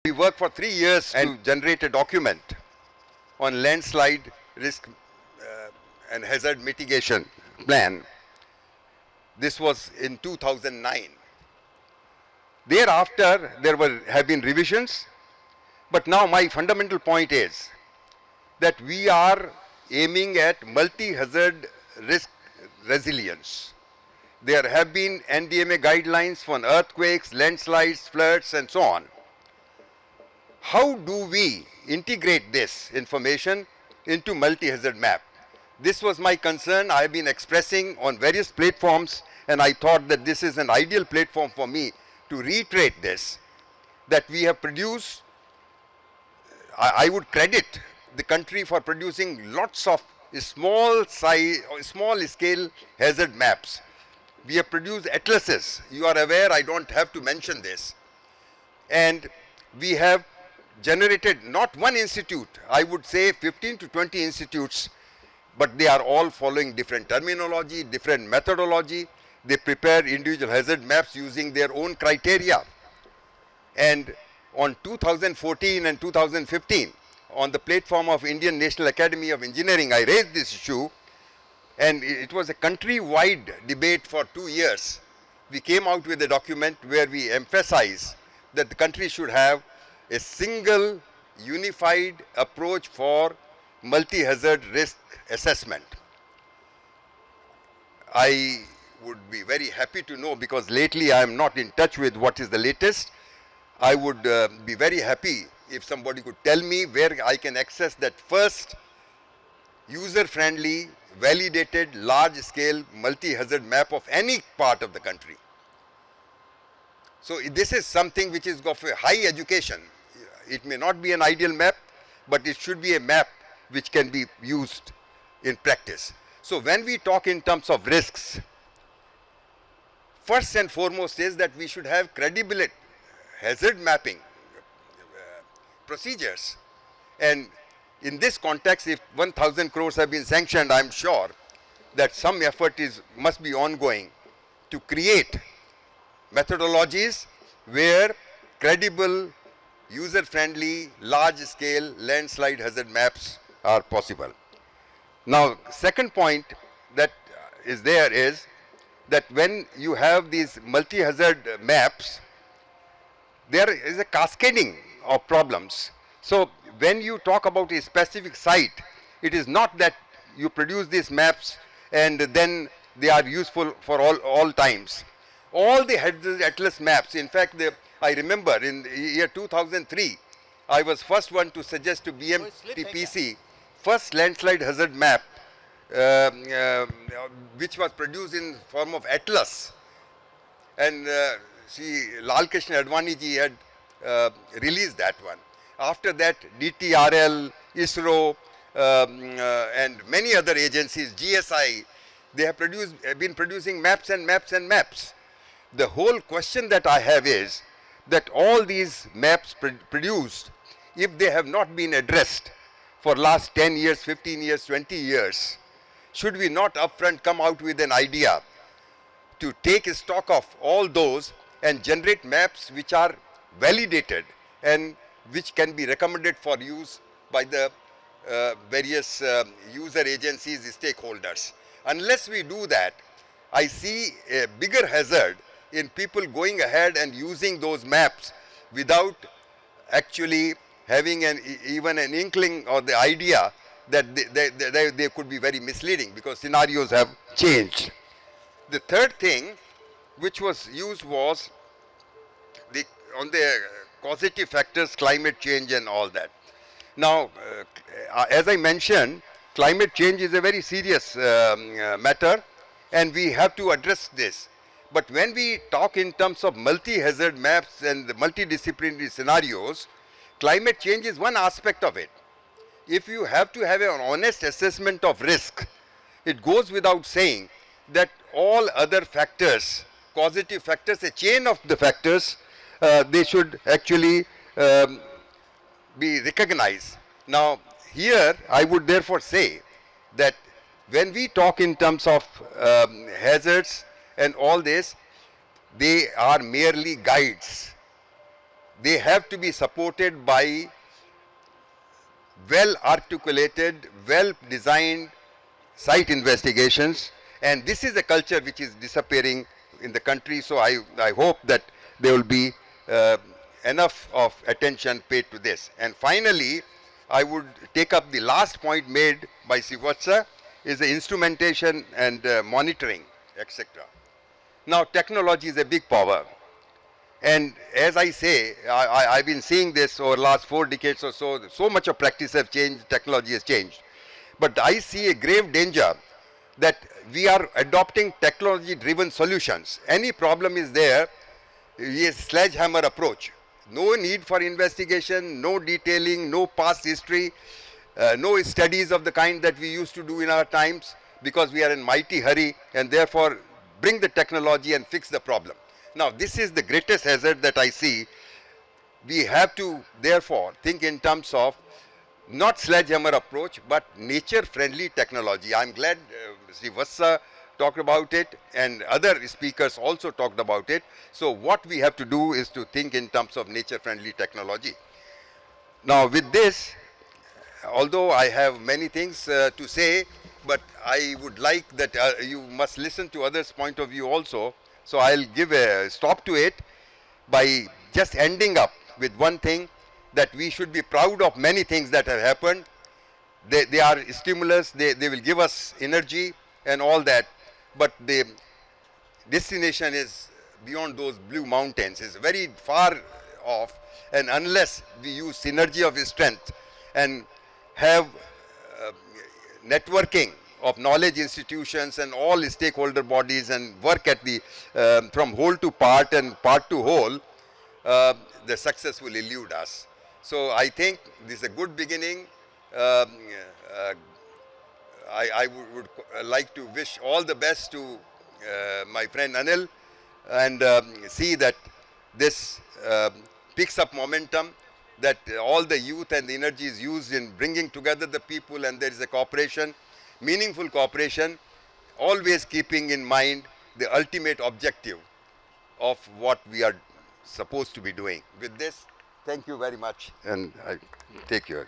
We worked for 3 years to generate a document on landslide risk and hazard mitigation plan. This was in 2009. Thereafter, have been revisions, but now my fundamental point is that we are aiming at multi-hazard risk resilience. There have been NDMA guidelines for earthquakes, landslides, floods, and so on. How do we integrate this information into multi-hazard map? This was my concern. I have been expressing on various platforms, and I thought that this is an ideal platform for me to reiterate this, that we have produced, I would credit the country for producing lots of small scale hazard maps. We have produced atlases. You are aware, I don't have to mention this. And we have generated not one institute, I would say 15 to 20 institutes, but they are all following different terminology, different methodology. They prepare individual hazard maps using their own criteria. And on 2014 and 2015, on the platform of Indian National Academy of Engineering, I raised this issue, and it was a country-wide debate for 2 years. We came out with a document where we emphasize that the country should have a single unified approach for multi-hazard risk assessment. I would be very happy to know, because lately I am not in touch with what is the latest. I would be very happy if somebody could tell me where I can access that first user-friendly, validated, large-scale multi-hazard map of any part of the country. So this is something which is of a high education. It may not be an ideal map, but it should be a map which can be used in practice. So when we talk in terms of risks, first and foremost is that we should have credible hazard mapping procedures. And in this context, if 1,000 crores have been sanctioned, I'm sure that some effort must be ongoing to create methodologies where credible, user-friendly, large-scale landslide hazard maps are possible. Now, second point that is there is that when you have these multi-hazard maps, there is a cascading of problems. So when you talk about a specific site, it is not that you produce these maps and then they are useful for all times. All the hazard atlas maps, in fact, I remember in the year 2003, I was first one to suggest to BMTPC first landslide hazard map, which was produced in form of atlas. And Lal Krishna Advani ji had released that one. After that, DTRL, ISRO, and many other agencies, GSI, they have been producing maps and maps and maps. The whole question that I have is that all these maps produced, if they have not been addressed for last 10 years, 15 years, 20 years, should we not upfront come out with an idea to take stock of all those and generate maps which are validated and which can be recommended for use by the various user agencies, stakeholders. Unless we do that, I see a bigger hazard in people going ahead and using those maps without actually having even an inkling or the idea that they could be very misleading because scenarios have changed. The third thing which was used was on the causative factors, climate change and all that. Now, as I mentioned, climate change is a very serious matter and we have to address this. But when we talk in terms of multi-hazard maps and the multidisciplinary scenarios, climate change is one aspect of it. If you have to have an honest assessment of risk, it goes without saying that all other factors, causative factors, a chain of the factors, they should actually be recognized. Now, here I would therefore say that when we talk in terms of hazards and all this, they are merely guides. they have to be supported by well articulated, well designed site investigations, and this is a culture which is disappearing in the country. So I hope that there will be enough of attention paid to this. And finally, I would take up the last point made by Srivatsa, is the instrumentation and monitoring, etc. Now, technology is a big power. And as I say, I've been seeing this over the last 4 decades or so. So much of practice has changed, technology has changed. But I see a grave danger that we are adopting technology-driven solutions. Any problem is there, a sledgehammer approach. No need for investigation, no detailing, no past history, no studies of the kind that we used to do in our times, because we are in mighty hurry, and therefore bring the technology and fix the problem. Now, this is the greatest hazard that I see. We have to therefore think in terms of not sledgehammer approach, but nature-friendly technology. I'm glad Sri Vassa talked about it, and other speakers also talked about it. So what we have to do is to think in terms of nature-friendly technology. Now, with this, although I have many things to say, but I would like that you must listen to others' point of view also. So I'll give a stop to it by just ending up with one thing, that we should be proud of many things that have happened. They are stimulus, they will give us energy and all that, but the destination is beyond those blue mountains, is very far off, and unless we use synergy of strength and have networking of knowledge institutions and all stakeholder bodies, and work at the from whole to part and part to whole, the success will elude us. So I think this is a good beginning. I would like to wish all the best to my friend Anil, and see that this picks up momentum, that all the youth and the energy is used in bringing together the people, and there is a cooperation, meaningful cooperation, always keeping in mind the ultimate objective of what we are supposed to be doing. With this, thank you very much, and I take your.